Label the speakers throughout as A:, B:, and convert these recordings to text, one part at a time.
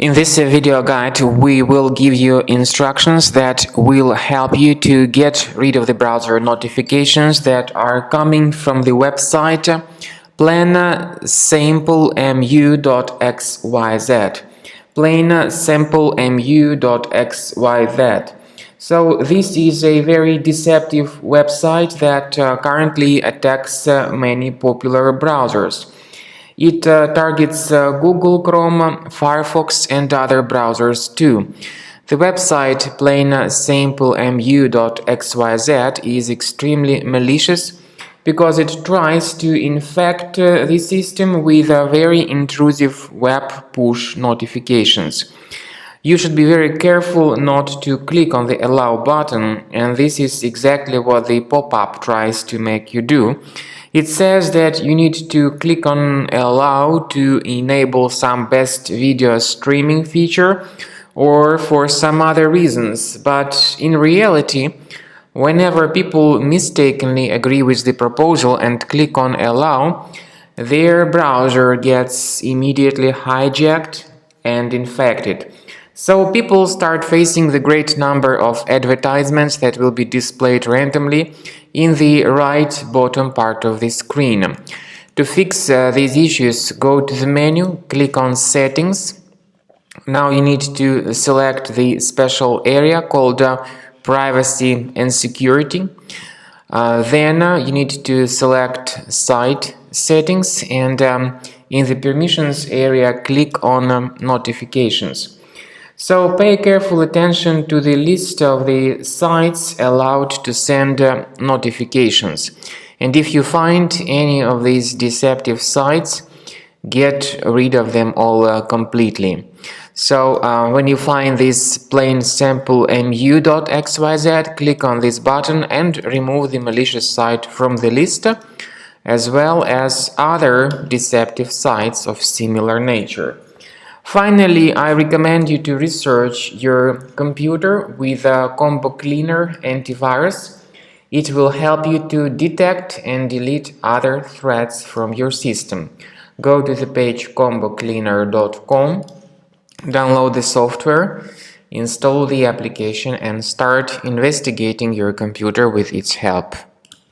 A: In this video guide, we will give you instructions that will help you to get rid of the browser notifications that are coming from the website Plansaimplemu.xyz. Plansaimplemu.xyz. So this is a very deceptive website that currently attacks many popular browsers. It targets Google Chrome, Firefox and other browsers too. The website Plansaimplemu.xyz is extremely malicious because it tries to infect the system with very intrusive web push notifications. You should be very careful not to click on the Allow button, and this is exactly what the pop-up tries to make you do. It says that you need to click on Allow to enable some best video streaming feature or for some other reasons, but in reality, whenever people mistakenly agree with the proposal and click on Allow, their browser gets immediately hijacked and infected. So people start facing the great number of advertisements that will be displayed randomly in the right bottom part of the screen. To fix these issues, go to the menu, click on Settings. Now you need to select the special area called Privacy and Security. Then you need to select Site Settings, and in the Permissions area click on Notifications. So pay careful attention to the list of the sites allowed to send notifications. And if you find any of these deceptive sites, get rid of them all completely. So when you find this Plansaimplemu.xyz, click on this button and remove the malicious site from the list, as well as other deceptive sites of similar nature. Finally, I recommend you to research your computer with a Combo Cleaner antivirus. It will help you to detect and delete other threats from your system. Go to the page combocleaner.com, download the software, install the application and start investigating your computer with its help.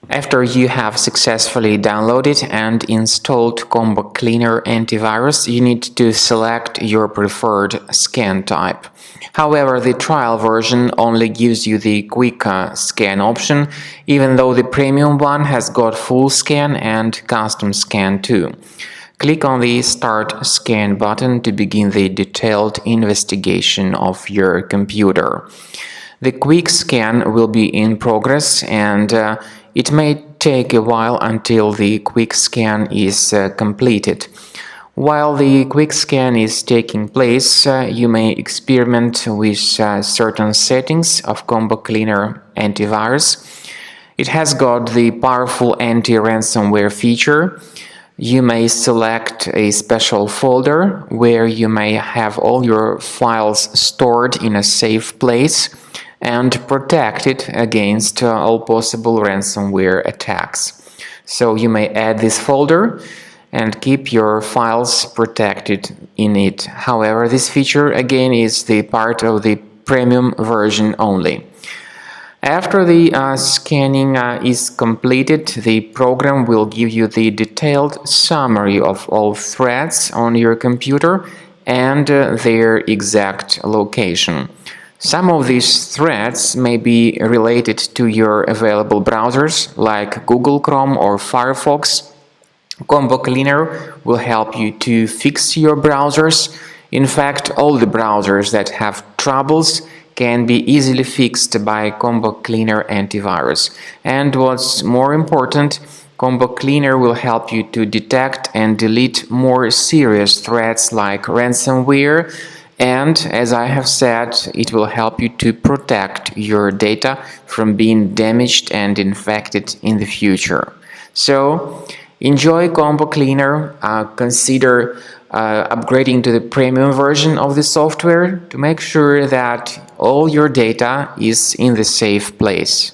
A: After you have successfully downloaded and installed Combo Cleaner antivirus, you need to select your preferred scan type. However, the trial version only gives you the quick scan option, even though the premium one has got full scan and custom scan too. Click on the Start Scan button to begin the detailed investigation of your computer. The quick scan will be in progress, and it may take a while until the quick scan is completed. While the quick scan is taking place, you may experiment with certain settings of Combo Cleaner antivirus. It has got the powerful anti-ransomware feature. You may select a special folder where you may have all your files stored in a safe place and protect it against all possible ransomware attacks. So you may add this folder and keep your files protected in it. However, this feature again is the part of the premium version only. After the scanning is completed, the program will give you the detailed summary of all threats on your computer and their exact location. Some of these threats may be related to your available browsers like Google Chrome or Firefox. Combo Cleaner will help you to fix your browsers. In fact, all the browsers that have troubles can be easily fixed by Combo Cleaner antivirus. And what's more important, Combo Cleaner will help you to detect and delete more serious threats like ransomware. And as I have said, it will help you to protect your data from being damaged and infected in the future. So enjoy Combo Cleaner. Consider upgrading to the premium version of the software to make sure that all your data is in the safe place.